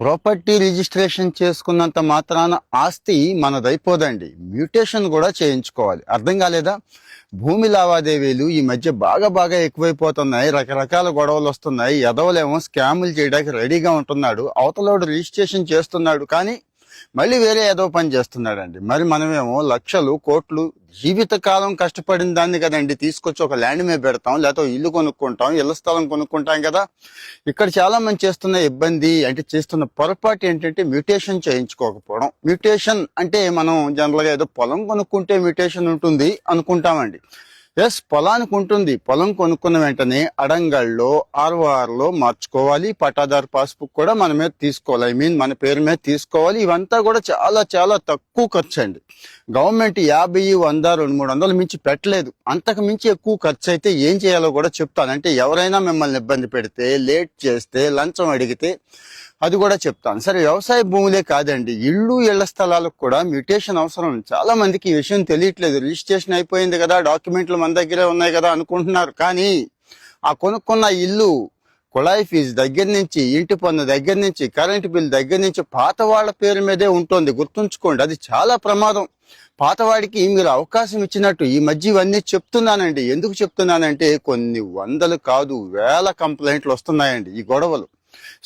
Property registration చేసుకున్నంత మాత్రాన ఆస్తి మనదైపోదండి. Mutation కూడా చేయించుకోవాలి. అర్థం కాలేదా? భూమి లావాదేవీలు ఈ మధ్య బాగా ఎక్కువైపోతున్నాయి. రకరకాల గొడవలు వస్తున్నాయి. ఎదవలేమో స్కాములు చేయడానికి రెడీగా ఉంటున్నాడు. అవతలోడు రిజిస్ట్రేషన్ చేస్తున్నాడు, కానీ మళ్ళీ వేరే ఏదో పని చేస్తున్నాడండి. మరి మనమేమో లక్షలు కోట్లు జీవితకాలం కష్టపడిన దాన్ని కదండి తీసుకొచ్చి ఒక ల్యాండ్ మీద పెడతాం, లేకపోతే ఇల్లు కొనుక్కుంటాం, ఇళ్ల స్థలం కొనుక్కుంటాం కదా. ఇక్కడ చాలా మంది చేస్తున్న ఇబ్బంది అంటే చేస్తున్న పొరపాటు ఏంటంటే మ్యూటేషన్ చేయించుకోకపోవడం. మ్యూటేషన్ అంటే మనం జనరల్గా ఏదో పొలం కొనుక్కుంటే మ్యూటేషన్ ఉంటుంది అనుకుంటామండి. ఎస్, పొలానికి ఉంటుంది. పొలం కొనుక్కున్న వెంటనే అడంగల్లో ఆర్ఓఆర్లో మార్చుకోవాలి. పట్టాదారు పాస్బుక్ కూడా మన మీద తీసుకోవాలి, మన పేరు మీద తీసుకోవాలి. ఇవంతా కూడా చాలా తక్కువ ఖర్చు అండి. గవర్నమెంట్ 50, 100, 200, 300 మించి పెట్టలేదు. అంతకు మించి ఎక్కువ ఖర్చు అయితే ఏం చేయాలో కూడా చెప్తాను. అంటే ఎవరైనా మిమ్మల్ని ఇబ్బంది పెడితే, లేట్ చేస్తే, లంచం అడిగితే అది కూడా చెప్తాను. సరే, వ్యవసాయ భూములే కాదండి, ఇళ్ల స్థలాలకు కూడా మ్యూటేషన్ అవసరం. చాలా మందికి ఈ విషయం తెలియట్లేదు. రిజిస్ట్రేషన్ అయిపోయింది కదా, డాక్యుమెంట్లు మన దగ్గరే ఉన్నాయి కదా అనుకుంటున్నారు. కానీ ఆ కొనుక్కున్న ఇల్లు కుళాయి ఫీజు దగ్గర నుంచి, ఇంటి పన్ను దగ్గర నుంచి, కరెంటు బిల్ దగ్గర నుంచి పాత వాళ్ళ పేరు మీదే ఉంటుంది. గుర్తుంచుకోండి, అది చాలా ప్రమాదం. పాతవాడికి మీరు అవకాశం ఇచ్చినట్టు ఈ మధ్య ఇవన్నీ చెప్తున్నానండి. ఎందుకు చెప్తున్నానంటే కొన్ని వందలు కాదు, వేల కంప్లైంట్లు వస్తున్నాయండి ఈ గొడవలు.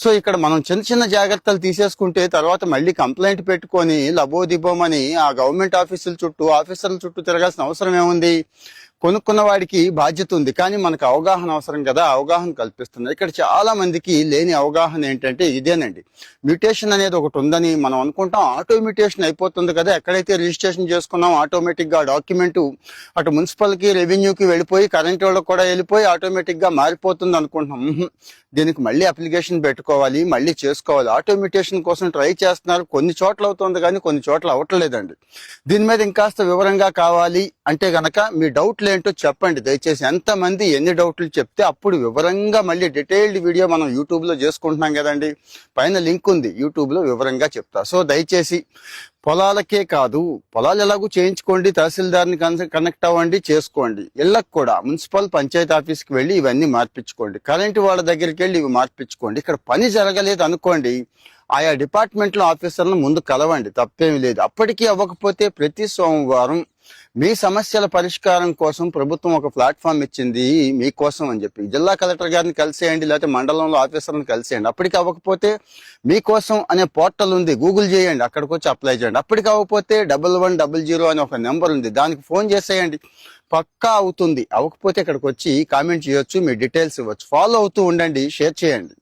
సో ఇక్కడ మనం చిన్న జాగ్రత్తలు తీసేసుకుంటే తర్వాత మళ్ళీ కంప్లైంట్ పెట్టుకొని లబోదిబోమని ఆ గవర్నమెంట్ ఆఫీసర్ల చుట్టూ తిరగాల్సిన అవసరం ఏముంది? కొనుక్కున్న వాడికి బాధ్యత ఉంది, కానీ మనకు అవగాహన అవసరం కదా. అవగాహన కల్పిస్తుంది. ఇక్కడ చాలా మందికి లేని అవగాహన ఏంటంటే ఇదేనండి. మ్యూటేషన్ అనేది ఒకటి ఉందని మనం అనుకుంటాం. ఆటో మ్యూటేషన్ అయిపోతుంది కదా, ఎక్కడైతే రిజిస్ట్రేషన్ చేసుకున్నాం ఆటోమేటిక్ గా డాక్యుమెంట్ అటు మున్సిపల్కి, రెవెన్యూకి వెళ్ళిపోయి, కరెంట్ వాళ్ళకి కూడా వెళ్ళిపోయి ఆటోమేటిక్ గా మారిపోతుంది అనుకుంటున్నాం. దీనికి మళ్ళీ అప్లికేషన్ పెట్టుకోవాలి, మళ్ళీ చేసుకోవాలి. ఆటో మ్యూటేషన్ కోసం ట్రై చేస్తున్నారు. కొన్ని చోట్ల అవుతుంది కానీ కొన్ని చోట్ల అవ్వట్లేదండి. దీని మీద ఇంకాస్త వివరంగా కావాలి అంటే గనక మీ డౌట్లు ఏంటో చెప్పండి దయచేసి. ఎంతమంది ఎన్ని డౌట్లు చెప్తే అప్పుడు వివరంగా మళ్ళీ డీటెయిల్డ్ వీడియో మనం యూట్యూబ్ లో చేసుకుంటున్నాం కదండి. పైన లింక్ ఉంది, యూట్యూబ్ లో వివరంగా చెప్తా. సో దయచేసి పొలాలకే కాదు, పొలాలు ఎలాగూ చేయించుకోండి, తహసీల్దార్ని కనెక్ట్ అవ్వండి, చేసుకోండి. ఇళ్లకు కూడా మున్సిపల్ పంచాయతీ ఆఫీస్కి వెళ్ళి ఇవన్నీ మార్పించుకోండి. కరెంటు వాళ్ళ దగ్గరికి వెళ్ళి ఇవి మార్పించుకోండి. ఇక్కడ పని జరగలేదు అనుకోండి, ఆయా డిపార్ట్మెంట్లో ఆఫీసర్లను ముందు కలవండి, తప్పేమీ లేదు. అప్పటికీ అవ్వకపోతే ప్రతి సోమవారం మీ సమస్యల పరిష్కారం కోసం ప్రభుత్వం ఒక ప్లాట్ఫామ్ ఇచ్చింది మీకోసం అని చెప్పి జిల్లా కలెక్టర్ గారిని కలిసేయండి, లేకపోతే మండలంలో ఆఫీసర్ని కలిసేయండి. అప్పటికి అవ్వకపోతే మీకోసం అనే పోర్టల్ ఉంది, గూగుల్ చేయండి, అక్కడికి వచ్చి అప్లై చేయండి. అప్పటికి అవ్వకపోతే 1100 అని ఒక నెంబర్ ఉంది, దానికి ఫోన్ చేసేయండి, పక్కా అవుతుంది. అవ్వకపోతే ఇక్కడికి వచ్చి కామెంట్ చేయొచ్చు, మీ డీటెయిల్స్ ఇవ్వచ్చు. ఫాలో అవుతూ ఉండండి, షేర్ చేయండి.